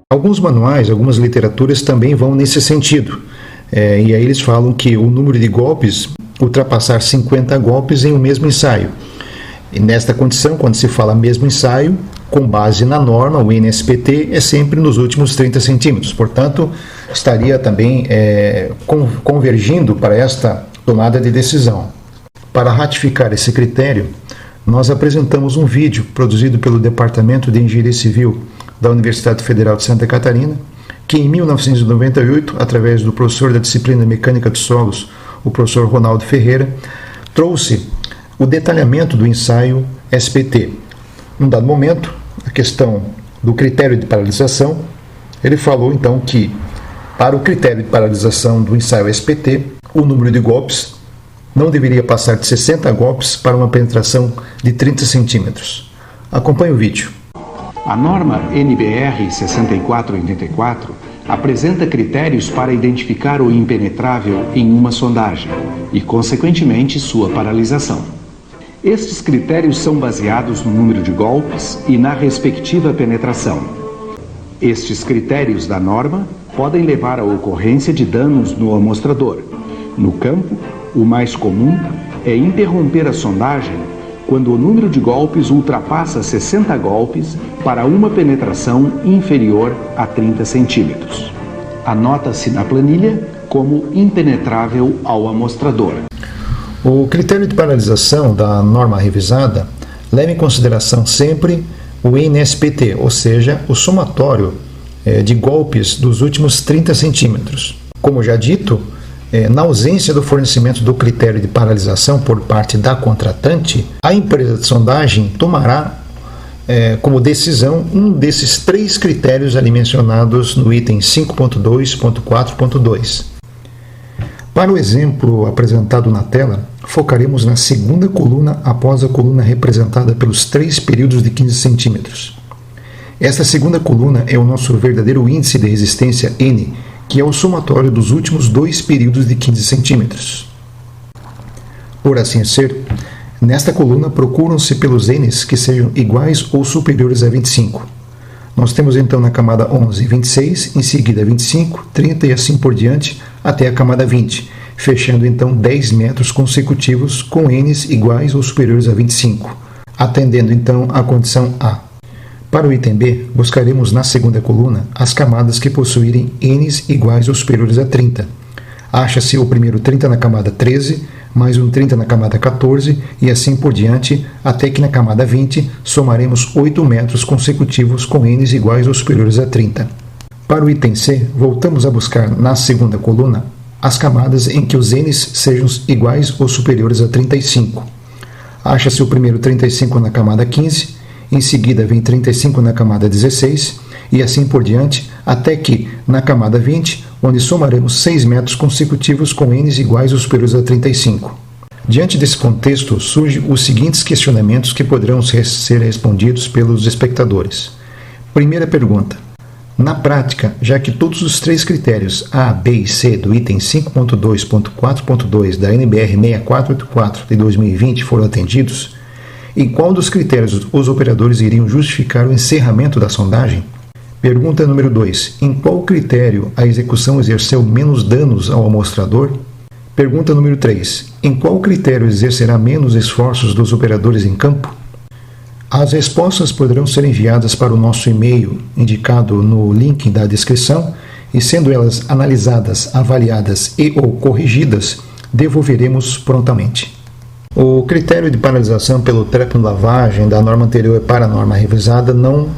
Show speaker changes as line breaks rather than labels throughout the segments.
Alguns manuais, algumas literaturas também vão nesse sentido. E aí eles falam que o número de golpes ultrapassar 50 golpes em um mesmo ensaio. E nesta condição, quando se fala mesmo ensaio, com base na norma, o NSPT é sempre nos últimos 30 centímetros. Portanto, estaria também convergindo para esta tomada de decisão. Para ratificar esse critério, nós apresentamos um vídeo produzido pelo Departamento de Engenharia Civil da Universidade Federal de Santa Catarina, que em 1998, através do professor da disciplina Mecânica de Solos, o professor Ronaldo Ferreira, trouxe o detalhamento do ensaio SPT. Num dado momento, a questão do critério de paralisação, ele falou então que, para o critério de paralisação do ensaio SPT, o número de golpes não deveria passar de 60 golpes para uma penetração de 30 centímetros. Acompanhe o vídeo.
A norma NBR 6484 apresenta critérios para identificar o impenetrável em uma sondagem e, consequentemente, sua paralisação. Estes critérios são baseados no número de golpes e na respectiva penetração. Estes critérios da norma podem levar à ocorrência de danos no amostrador. No campo, o mais comum é interromper a sondagem quando o número de golpes ultrapassa 60 golpes para uma penetração inferior a 30 centímetros. Anota-se na planilha como impenetrável ao amostrador.
O critério de paralisação da norma revisada leva em consideração sempre o NSPT, ou seja, o somatório de golpes dos últimos 30 centímetros. Como já dito, na ausência do fornecimento do critério de paralisação por parte da contratante, a empresa de sondagem tomará como decisão um desses 3 critérios ali mencionados no item 5.2.4.2. Para o exemplo apresentado na tela, focaremos na segunda coluna após a coluna representada pelos 3 períodos de 15 centímetros. Esta segunda coluna é o nosso verdadeiro índice de resistência N, que é o somatório dos últimos 2 períodos de 15 centímetros. Por assim ser, nesta coluna procuram-se pelos N's que sejam iguais ou superiores a 25. Nós temos então na camada 11, 26, em seguida 25, 30 e assim por diante até a camada 20, fechando então 10 metros consecutivos com N's iguais ou superiores a 25, atendendo então à condição A. Para o item B, buscaremos na segunda coluna as camadas que possuírem N's iguais ou superiores a 30. Acha-se o primeiro 30 na camada 13, mais um 30 na camada 14 e assim por diante, até que na camada 20 somaremos 8 metros consecutivos com N's iguais ou superiores a 30. Para o item C, voltamos a buscar na segunda coluna as camadas em que os N's sejam iguais ou superiores a 35. Acha-se o primeiro 35 na camada 15, em seguida vem 35 na camada 16 e assim por diante, até que na camada 20, onde somaremos 6 metros consecutivos com N's iguais ou superiores a 35. Diante desse contexto, surgem os seguintes questionamentos que poderão ser respondidos pelos espectadores. Primeira pergunta. Na prática, já que todos os 3 critérios A, B e C do item 5.2.4.2 da NBR 6484 de 2020 foram atendidos, em qual dos critérios os operadores iriam justificar o encerramento da sondagem? Pergunta número 2. Em qual critério a execução exerceu menos danos ao amostrador? Pergunta número 3. Em qual critério exercerá menos esforços dos operadores em campo? As respostas poderão ser enviadas para o nosso e-mail, indicado no link da descrição, e sendo elas analisadas, avaliadas e ou corrigidas, devolveremos prontamente. O critério de paralisação pelo treco de lavagem da norma anterior para a norma revisada não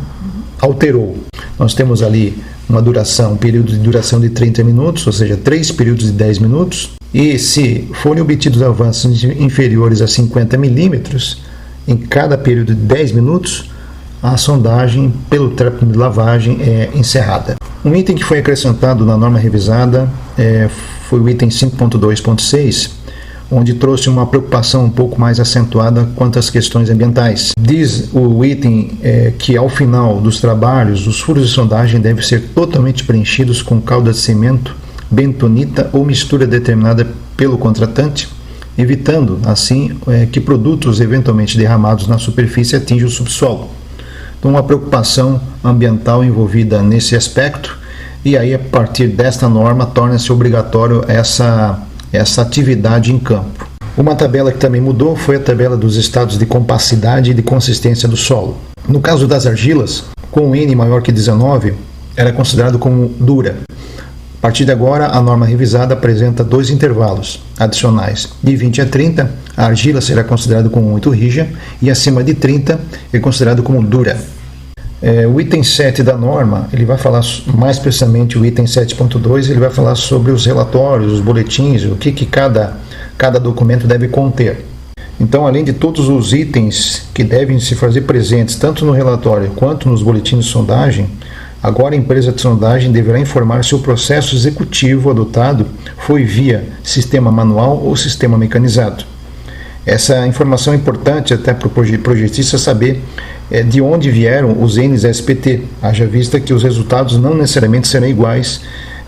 alterou. Nós temos ali um período de duração de 30 minutos, ou seja, 3 períodos de 10 minutos, e se forem obtidos avanços inferiores a 50 milímetros, em cada período de 10 minutos, a sondagem pelo treco de lavagem é encerrada. Um item que foi acrescentado na norma revisada foi o item 5.2.6, onde trouxe uma preocupação um pouco mais acentuada quanto às questões ambientais. Diz o item que ao final dos trabalhos, os furos de sondagem devem ser totalmente preenchidos com calda de cimento, bentonita ou mistura determinada pelo contratante, evitando assim que produtos eventualmente derramados na superfície atinjam o subsolo. Então, uma preocupação ambiental envolvida nesse aspecto, e aí a partir desta norma torna-se obrigatório essa atividade em campo. Uma tabela que também mudou foi a tabela dos estados de compacidade e de consistência do solo. No caso das argilas, com N maior que 19, era considerado como dura. A partir de agora, a norma revisada apresenta dois intervalos adicionais. De 20 a 30, a argila será considerada como muito rija e acima de 30 é considerado como dura. O item 7 da norma, ele vai falar mais precisamente o item 7.2, ele vai falar sobre os relatórios, os boletins, o que cada documento deve conter. Então, além de todos os itens que devem se fazer presentes tanto no relatório quanto nos boletins de sondagem, agora a empresa de sondagem deverá informar se o processo executivo adotado foi via sistema manual ou sistema mecanizado. Essa informação é importante até para o projetista saber de onde vieram os NSPT, haja vista que os resultados não necessariamente serão iguais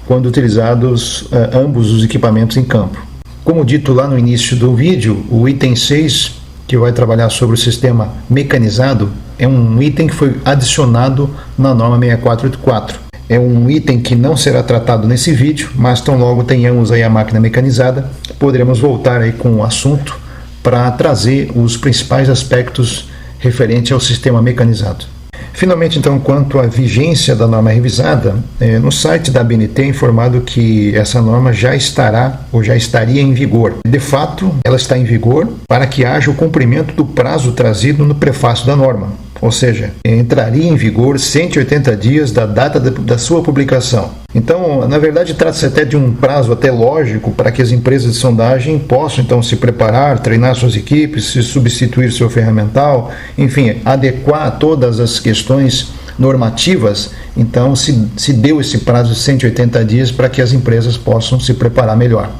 quando utilizados ambos os equipamentos em campo. Como dito lá no início do vídeo, o item 6, que vai trabalhar sobre o sistema mecanizado, é um item que foi adicionado na norma 6484. É um item que não será tratado nesse vídeo, mas tão logo tenhamos aí a máquina mecanizada, poderemos voltar aí com o assunto para trazer os principais aspectos referentes ao sistema mecanizado. Finalmente, então, quanto à vigência da norma revisada, no site da ABNT é informado que essa norma já estará ou já estaria em vigor. De fato, ela está em vigor para que haja o cumprimento do prazo trazido no prefácio da norma, ou seja, entraria em vigor 180 dias da data da sua publicação. Então, na verdade, trata-se até de um prazo até lógico para que as empresas de sondagem possam então se preparar, treinar suas equipes, se substituir seu ferramental, enfim, adequar todas as questões normativas. Então, se deu esse prazo de 180 dias para que as empresas possam se preparar melhor.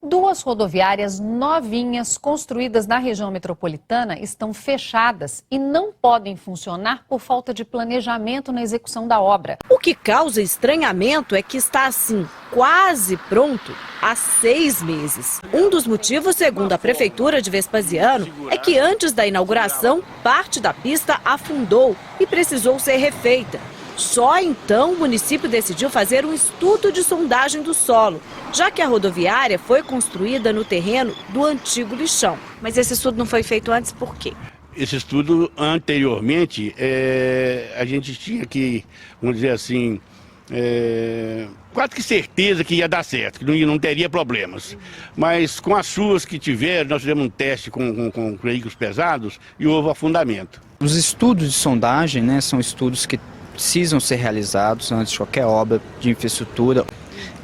Duas rodoviárias novinhas construídas na região metropolitana estão fechadas e não podem funcionar por falta de planejamento na execução da obra.
O que causa estranhamento é que está assim, quase pronto, há 6 meses. Um dos motivos, segundo a Prefeitura de Vespasiano, é que antes da inauguração, parte da pista afundou e precisou ser refeita. Só então o município decidiu fazer um estudo de sondagem do solo, já que a rodoviária foi construída no terreno do antigo lixão. Mas esse estudo não foi feito antes por quê?
Esse estudo, anteriormente, a gente tinha que, vamos dizer assim, quase que certeza que ia dar certo, que não teria problemas. Mas com as chuvas que tiveram, nós fizemos um teste com veículos pesados e houve afundamento.
Os estudos de sondagem, né, são estudos que precisam ser realizados antes de qualquer obra de infraestrutura.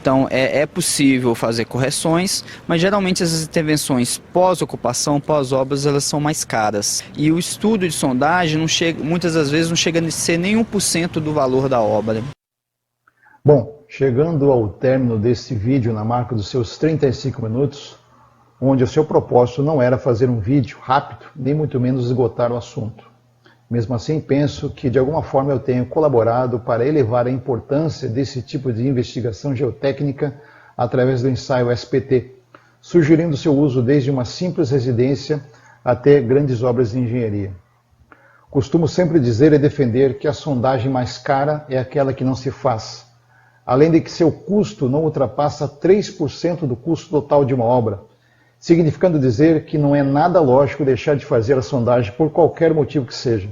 Então é possível fazer correções, mas geralmente as intervenções pós-ocupação, pós-obras, elas são mais caras. E o estudo de sondagem muitas das vezes não chega a ser nem 1% do valor da obra.
Bom, chegando ao término desse vídeo na marca dos seus 35 minutos, onde o seu propósito não era fazer um vídeo rápido, nem muito menos esgotar o assunto. Mesmo assim, penso que de alguma forma eu tenho colaborado para elevar a importância desse tipo de investigação geotécnica através do ensaio SPT, sugerindo seu uso desde uma simples residência até grandes obras de engenharia. Costumo sempre dizer e defender que a sondagem mais cara é aquela que não se faz, além de que seu custo não ultrapassa 3% do custo total de uma obra, significando dizer que não é nada lógico deixar de fazer a sondagem por qualquer motivo que seja.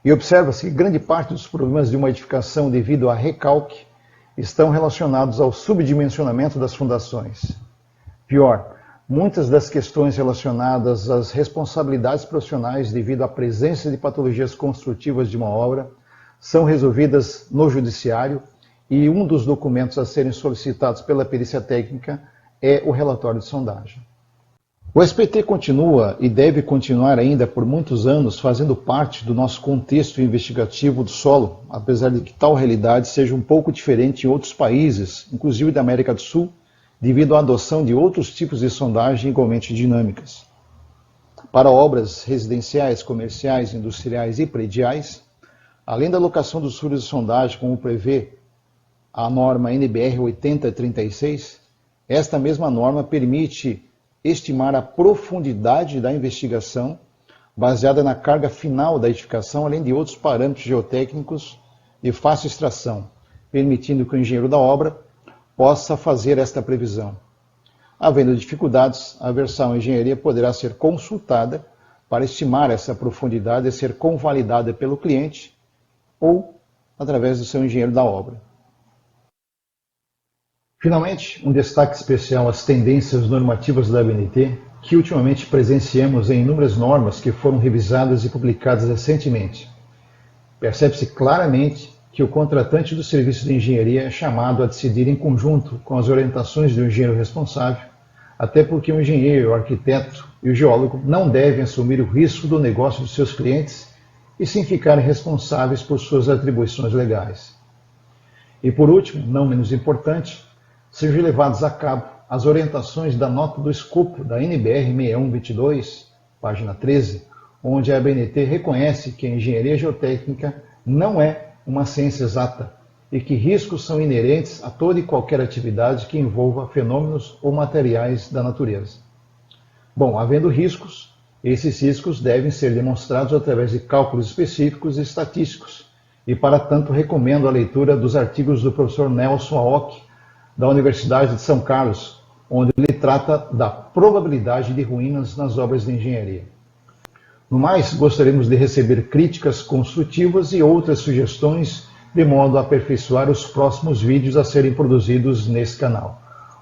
E observa-se que grande parte dos problemas de uma edificação devido a recalque estão relacionados ao subdimensionamento das fundações. Pior, muitas das questões relacionadas às responsabilidades profissionais devido à presença de patologias construtivas de uma obra são resolvidas no judiciário e um dos documentos a serem solicitados pela perícia técnica é o relatório de sondagem. O SPT continua e deve continuar ainda por muitos anos fazendo parte do nosso contexto investigativo do solo, apesar de que tal realidade seja um pouco diferente em outros países, inclusive da América do Sul, devido à adoção de outros tipos de sondagem igualmente dinâmicas. Para obras residenciais, comerciais, industriais e prediais, além da alocação dos furos de sondagem, como prevê a norma NBR 8036, esta mesma norma permite estimar a profundidade da investigação baseada na carga final da edificação, além de outros parâmetros geotécnicos de fácil extração, permitindo que o engenheiro da obra possa fazer esta previsão. Havendo dificuldades, a versão engenharia poderá ser consultada para estimar essa profundidade e ser convalidada pelo cliente ou através do seu engenheiro da obra. Finalmente, um destaque especial às tendências normativas da ABNT, que ultimamente presenciamos em inúmeras normas que foram revisadas e publicadas recentemente. Percebe-se claramente que o contratante do serviço de engenharia é chamado a decidir em conjunto com as orientações do engenheiro responsável, até porque o engenheiro, o arquiteto e o geólogo não devem assumir o risco do negócio de seus clientes e sim ficarem responsáveis por suas atribuições legais. E por último, não menos importante, sejam levadas a cabo as orientações da nota do escopo da NBR 6122, página 13, onde a ABNT reconhece que a engenharia geotécnica não é uma ciência exata e que riscos são inerentes a toda e qualquer atividade que envolva fenômenos ou materiais da natureza. Bom, havendo riscos, esses riscos devem ser demonstrados através de cálculos específicos e estatísticos, e para tanto recomendo a leitura dos artigos do professor Nelson Aoki, da Universidade de São Carlos, onde ele trata da probabilidade de ruínas nas obras de engenharia. No mais, gostaríamos de receber críticas construtivas e outras sugestões, de modo a aperfeiçoar os próximos vídeos a serem produzidos nesse canal.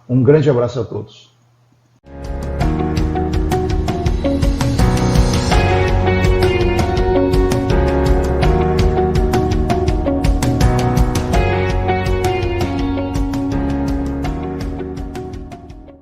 Um grande abraço a todos.